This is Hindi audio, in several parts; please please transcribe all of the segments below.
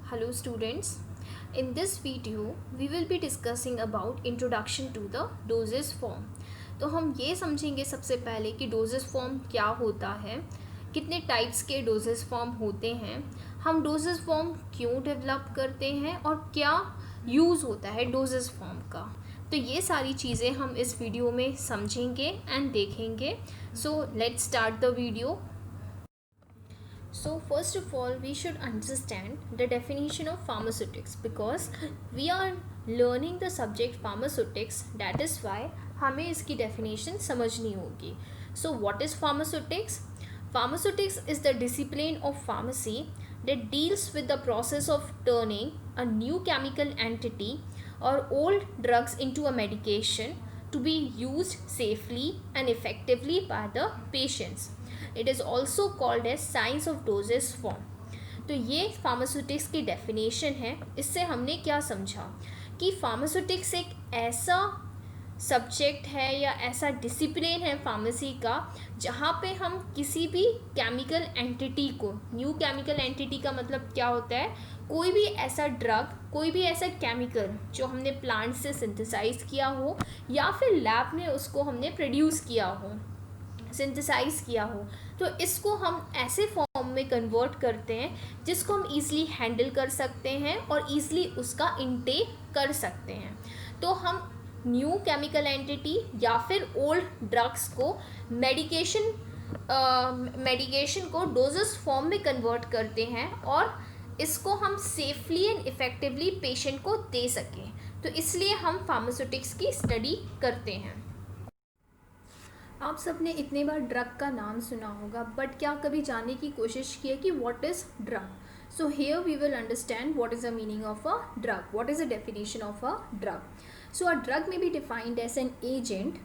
Hello students, in this video we will be discussing about introduction to the dosage form। तो हम ये समझेंगे सबसे पहले कि डोजेस फॉर्म क्या होता है, कितने टाइप्स के डोजेस फॉर्म होते हैं, हम डोजेस फॉर्म क्यों डेवलप करते हैं और क्या यूज़ होता है डोजेस फॉर्म का। तो ये सारी चीज़ें हम इस वीडियो में समझेंगे एंड देखेंगे। So let's start the video. So first of all, we should understand the definition of pharmaceutics because we are learning the subject pharmaceutics. That is why हमें इसकी definition समझनी होगी. So what is pharmaceutics? Pharmaceutics is the discipline of pharmacy that deals with the process of turning a new chemical entity or old drugs into a medication to be used safely and effectively by the patients. It is also called as science of dosage form. तो ये फार्मास्यूटिक्स की डेफिनेशन है। इससे हमने क्या समझा कि फार्मास्यूटिक्स एक ऐसा सब्जेक्ट है या ऐसा डिसिप्लिन है फार्मेसी का जहाँ पे हम किसी भी केमिकल एंटिटी को, न्यू केमिकल एंटिटी का मतलब क्या होता है, कोई भी ऐसा ड्रग, कोई भी ऐसा केमिकल जो हमने प्लांट से सिंथेसाइज किया हो या फिर लैब में उसको हमने प्रोड्यूस किया हो, सिंथेसाइज किया हो, तो इसको हम ऐसे फॉर्म में कन्वर्ट करते हैं जिसको हम ईज़िली हैंडल कर सकते हैं और ईज़िली उसका इनटेक कर सकते हैं। तो हम न्यू केमिकल एंटिटी या फिर ओल्ड ड्रग्स को मेडिकेशन को डोजेस फॉर्म में कन्वर्ट करते हैं और इसको हम सेफली एंड इफ़ेक्टिवली पेशेंट को दे सकें। तो इसलिए हम फार्मास्यूटिक्स की स्टडी करते हैं। आप सब ने इतने बार ड्रग का नाम सुना होगा, बट क्या कभी जानने की कोशिश की है कि what is drug. So here we will understand what is the meaning of a drug, what is the definition of a drug. So a drug may be defined as an agent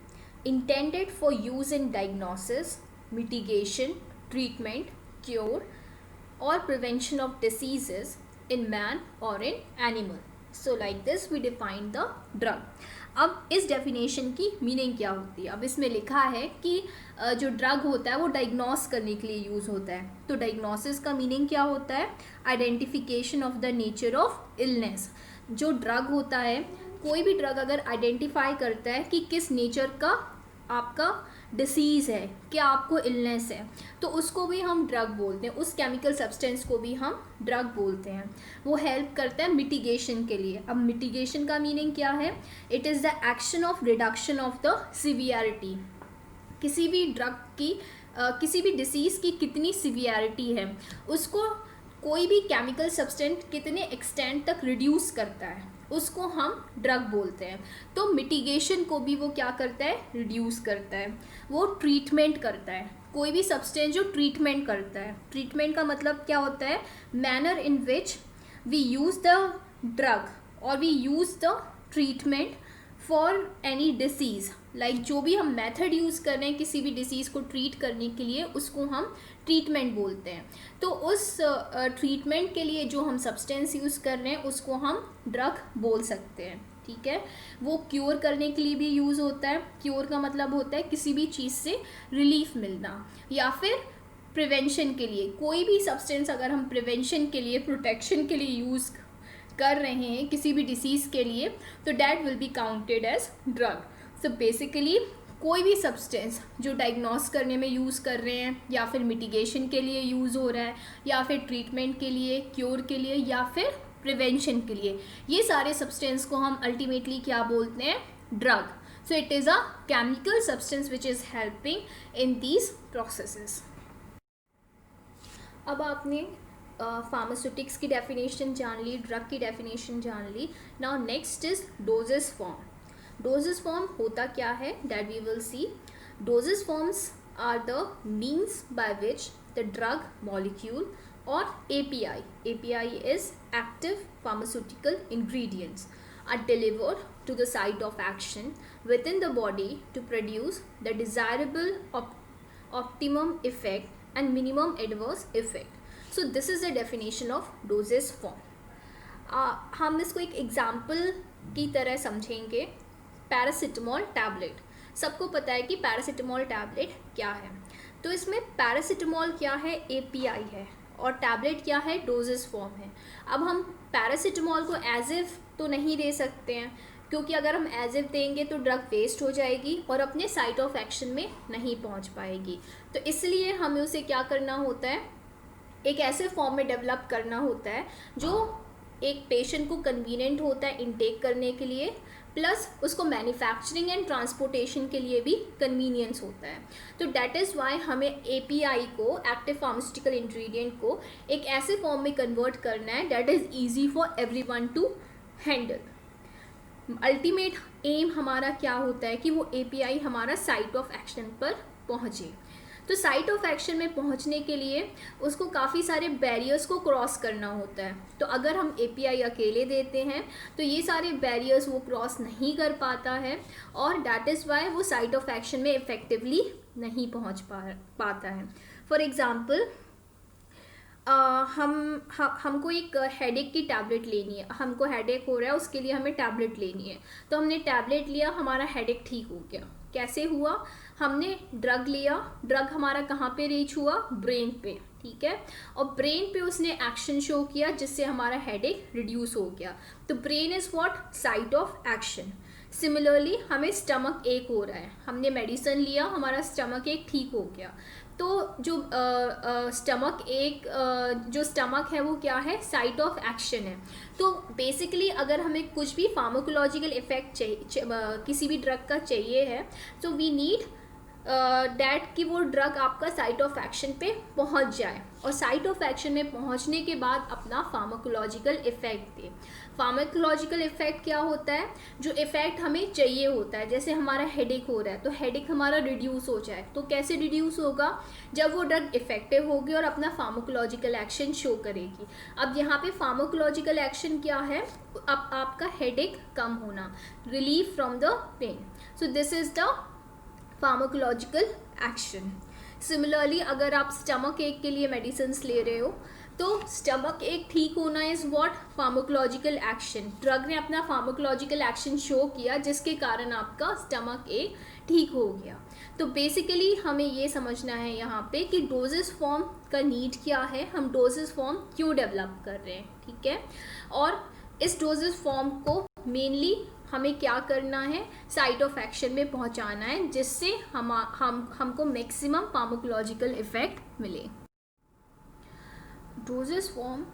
intended for use in diagnosis, mitigation, treatment, cure or prevention of diseases in man or in animal. So like this we define the drug. अब इस डेफिनेशन की मीनिंग क्या होती है। अब इसमें लिखा है कि जो ड्रग होता है वो डायग्नोस करने के लिए यूज़ होता है। तो डायग्नोसिस का मीनिंग क्या होता है, identification of the nature of illness. जो ड्रग होता है, कोई भी ड्रग अगर आइडेंटिफाई करता है कि किस नेचर का आपका डिसीज़ है, क्या आपको इलनेस है, तो उसको भी हम ड्रग बोलते हैं, उस केमिकल सब्सटेंस को भी हम ड्रग बोलते हैं। वो हेल्प करता है मिटिगेशन के लिए। अब मिटिगेशन का मीनिंग क्या है, it is the action of reduction of the severity. किसी भी ड्रग की किसी भी डिसीज़ की कितनी सिवियरिटी है उसको कोई भी केमिकल सब्सटेंस कितने एक्सटेंट तक रिड्यूस करता है उसको हम ड्रग बोलते हैं। तो मिटिगेशन को भी वो क्या करता है, रिड्यूस करता है, वो ट्रीटमेंट करता है। कोई भी सब्सटेंस जो ट्रीटमेंट करता है, ट्रीटमेंट का मतलब क्या होता है, manner in which we use the drug और we use the treatment for any disease. Like जो भी हम मेथड यूज़ कर रहे हैं किसी भी डिसीज़ को ट्रीट करने के लिए उसको हम ट्रीटमेंट बोलते हैं। तो उस ट्रीटमेंट के लिए जो हम सब्सटेंस यूज़ कर रहे हैं उसको हम ड्रग बोल सकते हैं। ठीक है, वो क्योर करने के लिए भी यूज़ होता है। क्योर का मतलब होता है किसी भी चीज़ से रिलीफ मिलना, या फिर प्रिवेंशन के लिए, कोई भी सब्सटेंस अगर हम प्रिवेंशन के लिए, प्रोटेक्शन के लिए यूज़ कर रहे हैं किसी भी डिसीज़ के लिए, तो that will be counted as drug. So basically कोई भी सब्सटेंस जो डायग्नोस करने में यूज़ कर रहे हैं या फिर मिटिगेशन के लिए यूज़ हो रहा है या फिर ट्रीटमेंट के लिए, क्योर के लिए या फिर प्रिवेंशन के लिए, ये सारे सब्सटेंस को हम अल्टीमेटली क्या बोलते हैं, drug. So it is a chemical substance which is helping in these processes. अब आपने फार्मास्यूटिक्स की डेफिनेशन जान ली, ड्रग की डेफिनेशन जान ली। Now next is dosage form. Dosage form होता क्या है, that we will see. Dosage forms are the means by which the drug molecule or API is active pharmaceutical ingredients are delivered to the site of action within the body to produce the desirable optimum effect and minimum adverse effect. So this is the definition of dosage form. हम इसको एक एग्जाम्पल की तरह समझेंगे। पैरासिटामोल टैबलेट, सबको पता है कि पैरासिटामोल टैबलेट क्या है। तो इसमें पैरासिटामोल क्या है, API है और टैबलेट क्या है, डोजेस फॉर्म है। अब हम पैरासीटामोल को एज इफ तो नहीं दे सकते हैं, क्योंकि अगर हम एज इफ देंगे तो ड्रग वेस्ट हो जाएगी और अपने साइट ऑफ एक्शन में नहीं पहुंच पाएगी। तो इसलिए हमें उसे क्या करना होता है, एक ऐसे फॉर्म में डेवलप करना होता है जो एक पेशेंट को कन्वीनियंट होता है इनटेक करने के लिए, प्लस उसको मैन्युफैक्चरिंग एंड ट्रांसपोर्टेशन के लिए भी कन्वीनियंस होता है। तो दैट इज़ वाई हमें एपीआई को, एक्टिव फार्मास्यूटिकल इंग्रेडिएंट को, एक ऐसे फॉर्म में कन्वर्ट करना है that is easy for everyone to handle. Ultimate aim हमारा क्या होता है कि वो एपीआई हमारा साइट ऑफ एक्शन पर पहुँचे। तो साइट ऑफ एक्शन में पहुंचने के लिए उसको काफ़ी सारे बैरियर्स को क्रॉस करना होता है। तो अगर हम एपीआई अकेले देते हैं तो ये सारे बैरियर्स वो क्रॉस नहीं कर पाता है, और दैट इज़ वाई वो साइट ऑफ एक्शन में इफ़ेक्टिवली नहीं पहुंच पाता है। फॉर एग्ज़ाम्पल, हमको एक हेडेक की टैबलेट लेनी है, हमको हेडेक हो रहा है, उसके लिए हमें टैबलेट लेनी है। तो हमने टैबलेट लिया, हमारा हेडेक ठीक हो गया। कैसे हुआ, हमने ड्रग लिया, ड्रग हमारा कहाँ पे रीच हुआ, ब्रेन पे, ठीक है, और ब्रेन पे उसने एक्शन शो किया जिससे हमारा हेडेक रिड्यूस हो गया। तो brain is what, site of action. Similarly हमें स्टमक एक हो रहा है, हमने मेडिसिन लिया, हमारा स्टमक एक ठीक हो गया। तो जो स्टमक है वो क्या है, साइट ऑफ एक्शन है। तो बेसिकली अगर हमें कुछ भी फार्माकोलॉजिकल इफेक्ट चाहिए, किसी भी ड्रग का चाहिए है, तो वी नीड डैट कि वो ड्रग आपका साइट ऑफ एक्शन पे पहुंच जाए, और साइट ऑफ एक्शन में पहुंचने के बाद अपना फार्माकोलॉजिकल इफेक्ट दे। फार्माकोलॉजिकल इफेक्ट क्या होता है, जो इफेक्ट हमें चाहिए होता है। जैसे हमारा हेडेक हो रहा है तो हेडेक हमारा रिड्यूस हो जाए। तो कैसे रिड्यूस होगा, जब वो ड्रग इफेक्टिव होगी और अपना फार्माकोलॉजिकल एक्शन शो करेगी। अब यहाँ पे फार्माकोलॉजिकल एक्शन क्या है, अब आपका हेडेक कम होना, relief from the pain. So this is the pharmacological action. Similarly अगर आप स्टमक एक के लिए मेडिसिन ले रहे हो तो स्टमक एक ठीक होना is what, pharmacological action. Drug ने अपना फार्माकोलॉजिकल एक्शन शो किया जिसके कारण आपका स्टमक एक ठीक हो गया। तो बेसिकली हमें ये समझना है यहाँ पे कि डोजेस फॉर्म का नीड क्या है, हम डोजेस फॉर्म क्यों डेवलप कर रहे हैं, ठीक है, और इस डोजेस फॉर्म को मेनली हमें क्या करना है, साइट ऑफ एक्शन में पहुंचाना है, जिससे हमको मैक्सिमम फार्माकोलॉजिकल इफेक्ट मिले। डोजेस फॉर्म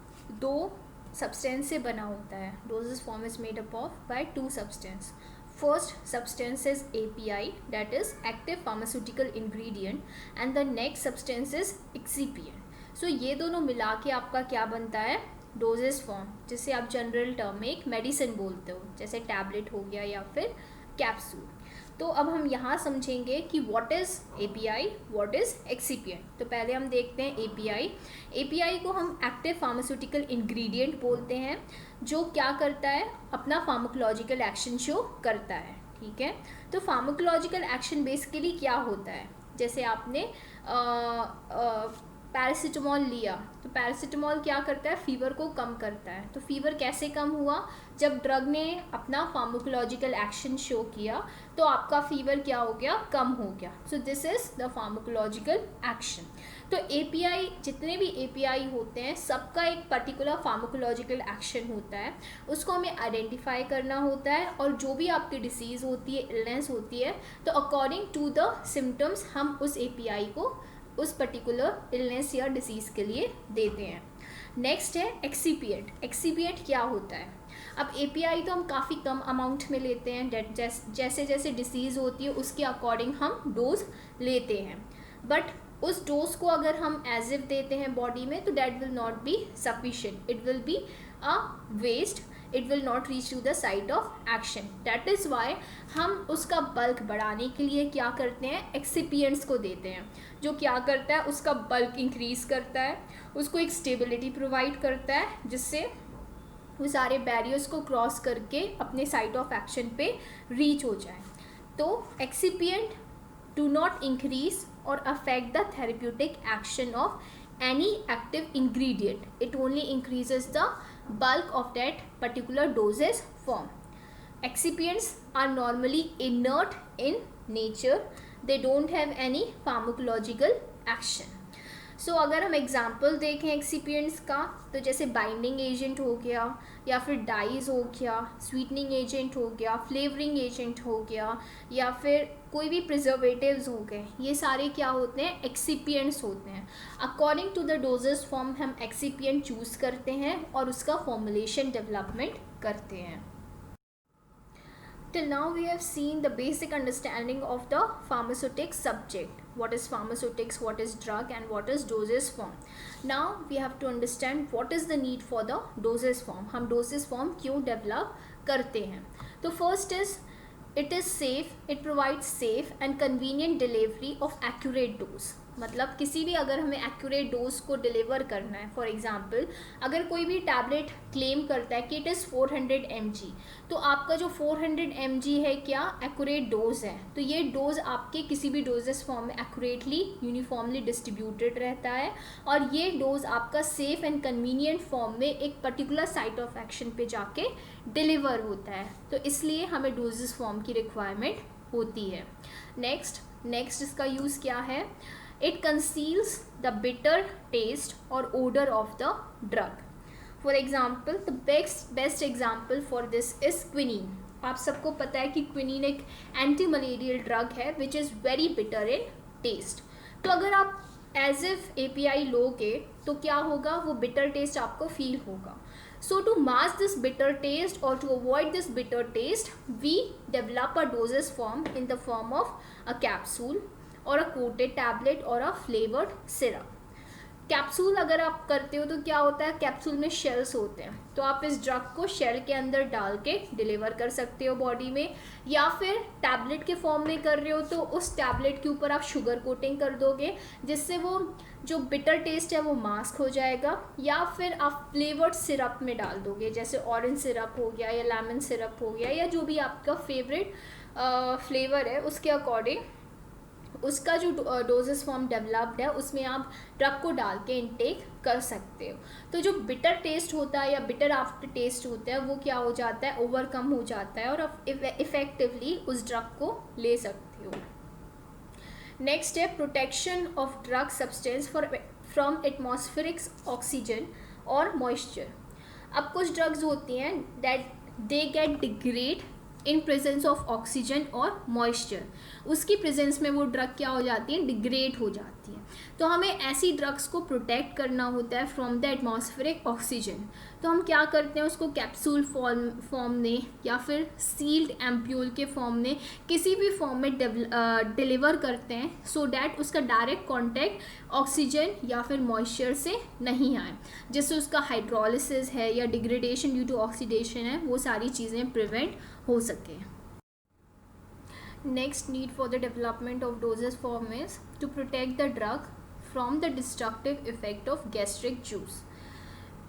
दो सब्सटेंस से बना होता है। Doses form is made up of by two substance. First substance is API, that is active pharmaceutical ingredient, and the next substance is excipient. So ये दोनों मिला के आपका क्या बनता है, डोजेस फॉर्म, जिसे आप जनरल टर्म में एक मेडिसिन बोलते हो, जैसे टैबलेट हो गया या फिर कैप्सूल। तो अब हम यहाँ समझेंगे कि what is API, what is excipient. तो पहले हम देखते हैं एपीआई। एपीआई को हम एक्टिव फार्मास्यूटिकल इंग्रेडिएंट बोलते हैं, जो क्या करता है, अपना फार्माकोलॉजिकल एक्शन शो करता है, ठीक है। तो फार्माकोलॉजिकल एक्शन बेसिकली क्या होता है, जैसे आपने पैरासीटामोल लिया, तो पैरासीटामोल क्या करता है, फीवर को कम करता है। तो फीवर कैसे कम हुआ, जब ड्रग ने अपना फार्माकोलॉजिकल एक्शन शो किया तो आपका फीवर क्या हो गया, कम हो गया। So this is the pharmacological action. तो एपीआई, जितने भी एपीआई होते हैं सबका एक पर्टिकुलर फार्माकोलॉजिकल एक्शन होता है, उसको हमें आइडेंटिफाई करना होता है, और जो भी आपकी डिसीज़ होती है, इलनेस होती है, तो अकॉर्डिंग टू द सिम्टम्स हम उस एपीआई को उस पर्टिकुलर इलनेस या डिसीज़ के लिए देते हैं। नेक्स्ट है एक्सिपिएंट। एक्सिपिएंट क्या होता है, अब एपीआई तो हम काफ़ी कम अमाउंट में लेते हैं, जैसे जैसे डिसीज़ होती है उसके अकॉर्डिंग हम डोज लेते हैं, बट उस डोज को अगर हम एज इफ देते हैं बॉडी में तो that will not be sufficient, it will be a waste, it will not reach to the site of action. That is why हम उसका बल्क बढ़ाने के लिए क्या करते हैं, एक्सिपिएंट्स को देते हैं, जो क्या करता है, उसका बल्क इंक्रीज़ करता है, उसको एक स्टेबिलिटी प्रोवाइड करता है, जिससे वो सारे बैरियर्स को क्रॉस करके अपने साइट ऑफ एक्शन पे रीच हो जाए। तो एक्सिपिएंट डू नॉट इंक्रीज और affect the therapeutic action of any active ingredient, it only increases the bulk of that particular dosage form. Excipients are normally inert in nature, they don't have any pharmacological action. सो अगर हम एग्जांपल देखें एक्सिपिएंट्स का, तो जैसे बाइंडिंग एजेंट हो गया, या फिर डाइज हो गया, स्वीटनिंग एजेंट हो गया, फ्लेवरिंग एजेंट हो गया, या फिर कोई भी प्रिजर्वेटिव्स हो गए, ये सारे क्या होते हैं, एक्सिपिएंट्स होते हैं। According to the dosage form हम एक्सिपिएंट चूज करते हैं और उसका फॉर्मुलेशन डेवलपमेंट करते हैं। Till now we have seen the basic understanding of the pharmaceutics subject. What is pharmaceutics, what is drug, and what is dosage form. Now we have to understand what is the need for the dosage form. हम dosage form क्यों develop करते हैं? तो first is it is safe, it provides safe and convenient delivery of accurate dose. मतलब किसी भी अगर हमें एक्यूरेट डोज को डिलीवर करना है, फॉर एग्जांपल अगर कोई भी टैबलेट क्लेम करता है कि इट इज़ 400 mg, तो आपका जो 400 mg है क्या एक्यूरेट डोज है, तो ये डोज आपके किसी भी डोजेस फॉर्म में एक्यूरेटली यूनिफॉर्मली डिस्ट्रीब्यूटेड रहता है, और ये डोज आपका सेफ एंड कन्वीनियंट फॉर्म में एक पर्टिकुलर साइट ऑफ एक्शन पे जाके डिलीवर होता है, तो इसलिए हमें डोजेस फॉर्म की रिक्वायरमेंट होती है। नेक्स्ट इसका यूज़ क्या है, it conceals the bitter taste or odor of the drug. For example, the best example for this is quinine. आप सबको पता है कि क्विनीन एक एंटी मलेरियल ड्रग है which is very bitter in taste. तो अगर आप एज इफ API लोगे तो क्या होगा, वो बिटर टेस्ट आपको फील होगा। So to mask this bitter taste or to avoid this bitter taste, we develop a dosage form in the form of a capsule और अ कोटेड टैबलेट और अ फ्लेवर्ड सिरप। कैप्सूल अगर आप करते हो तो क्या होता है, कैप्सूल में शेल्स होते हैं, तो आप इस ड्रग को शेल के अंदर डाल के डिलीवर कर सकते हो बॉडी में, या फिर टैबलेट के फॉर्म में कर रहे हो तो उस टैबलेट के ऊपर आप शुगर कोटिंग कर दोगे, जिससे वो जो बिटर टेस्ट है वो मास्क हो जाएगा, या फिर आप फ्लेवर्ड सिरप में डाल दोगे, जैसे ऑरेंज सिरप हो गया या लेमन सिरप हो गया, या जो भी आपका फेवरेट फ्लेवर है उसके अकॉर्डिंग उसका जो डोजेस फॉर्म डेवलप्ड है उसमें आप ड्रग को डाल के इनटेक कर सकते हो। तो जो बिटर टेस्ट होता है या बिटर आफ्टर टेस्ट होता है वो क्या हो जाता है, ओवरकम हो जाता है और आप इफ़ेक्टिवली उस ड्रग को ले सकते हो। नेक्स्ट है protection of drug substance from atmospheric oxygen और मॉइस्चर। अब कुछ ड्रग्स होती हैं that they get degrade in presence of oxygen और मॉइस्चर, उसकी प्रेजेंस में वो ड्रग क्या हो जाती है, डिग्रेड हो जाती है। तो हमें ऐसी ड्रग्स को प्रोटेक्ट करना होता है फ्रॉम द एटमॉस्फेरिक ऑक्सीजन, तो हम क्या करते हैं, उसको कैप्सूल फॉर्म में या फिर सील्ड एम्प्यूल के फॉर्म में किसी भी फॉर्म में डिलीवर करते हैं, सो डैट उसका डायरेक्ट कॉन्टैक्ट ऑक्सीजन या फिर मॉइस्चर से नहीं आए, जिससे उसका हाइड्रोलिसिस है या डिग्रेडेशन ड्यू टू ऑक्सीडेशन है वो सारी चीज़ें प्रिवेंट हो सके। Next need for the development of dosage form is to protect the drug from the destructive effect of gastric juice.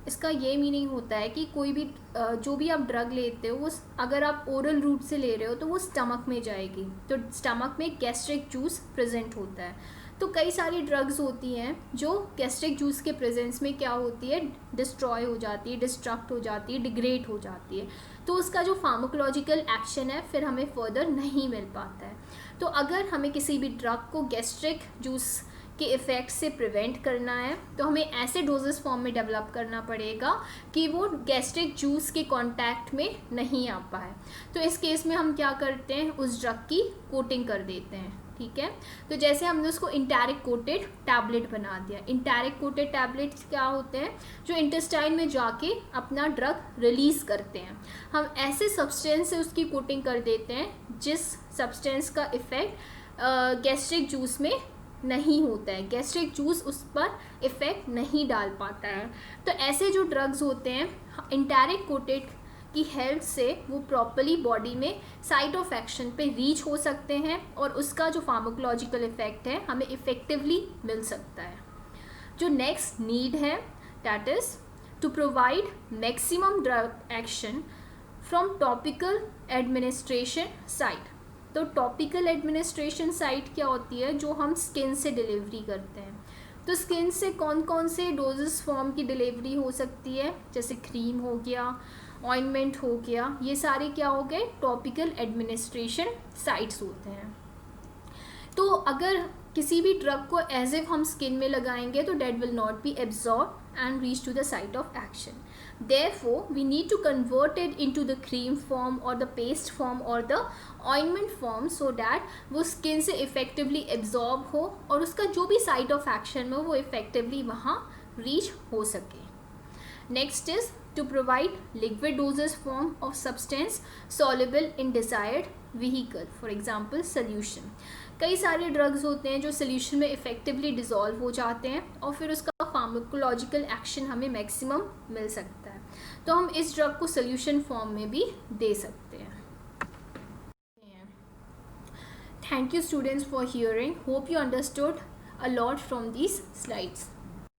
इसका ये मीनिंग होता है कि कोई भी जो भी आप ड्रग लेते हो वो अगर आप ओरल रूट से ले रहे हो तो वो स्टमक में जाएगी, तो स्टमक में गैस्ट्रिक जूस प्रेजेंट होता है। तो कई सारी ड्रग्स होती हैं जो गैस्ट्रिक जूस के प्रेजेंस में क्या होती है, डिस्ट्रॉय हो जाती है, डिस्ट्रक्ट हो जाती है, डिग्रेड हो जाती है, तो उसका जो फार्माकोलॉजिकल एक्शन है फिर हमें फर्दर नहीं मिल पाता है। तो अगर हमें किसी भी ड्रग को गैस्ट्रिक जूस के इफ़ेक्ट से प्रिवेंट करना है तो हमें ऐसे डोजेस फॉर्म में डेवलप करना पड़ेगा कि वो गैस्ट्रिक जूस के कांटेक्ट में नहीं आ पाए। तो इस केस में हम क्या करते हैं, उस ड्रग की कोटिंग कर देते हैं, ठीक है। तो जैसे हमने उसको इंटैरिक कोटेड टैबलेट बना दिया। इंटैरिक कोटेड टैबलेट क्या होते हैं, जो इंटेस्टाइन में जाके अपना ड्रग रिलीज़ करते हैं। हम ऐसे सब्सटेंस से उसकी कोटिंग कर देते हैं जिस सब्सटेंस का इफ़ेक्ट गैस्ट्रिक जूस में नहीं होता है, गैस्ट्रिक जूस उस पर इफ़ेक्ट नहीं डाल पाता है। तो ऐसे जो ड्रग्स होते हैं इंटैरिक कोटेड की हेल्प से वो प्रॉपरली बॉडी में साइट ऑफ एक्शन पे रीच हो सकते हैं और उसका जो फार्माकोलॉजिकल इफेक्ट है हमें इफ़ेक्टिवली मिल सकता है। जो नेक्स्ट नीड है that is to provide maximum drug action from topical administration site. तो टॉपिकल एडमिनिस्ट्रेशन साइट क्या होती है, जो हम स्किन से डिलीवरी करते हैं। तो स्किन से कौन कौन से डोजेस फॉर्म की डिलीवरी हो सकती है, जैसे क्रीम हो गया, ऑइंटमेंट हो गया, ये सारे क्या हो गए, टॉपिकल एडमिनिस्ट्रेशन साइट्स होते हैं। तो अगर किसी भी ड्रग को एज इफ हम स्किन में लगाएंगे तो that will not be absorb and reach to the site of action. Therefore, we need to convert it into the cream form or the paste form or the ointment form so that वो skin से effectively absorb हो और उसका जो भी site of action में वो effectively वहाँ reach हो सके. Next is to provide liquid dosage form of substance soluble in desired vehicle, for example solution. कई सारे ड्रग्स होते हैं जो सोल्यूशन में इफ़ेक्टिवली डिज़ोल्व हो जाते हैं और फिर उसका फार्माकोलॉजिकल एक्शन हमें मैक्सिमम मिल सकता है, तो हम इस ड्रग को सोल्यूशन फॉर्म में भी दे सकते हैं. Thank you students for hearing. Hope you understood a lot from these slides.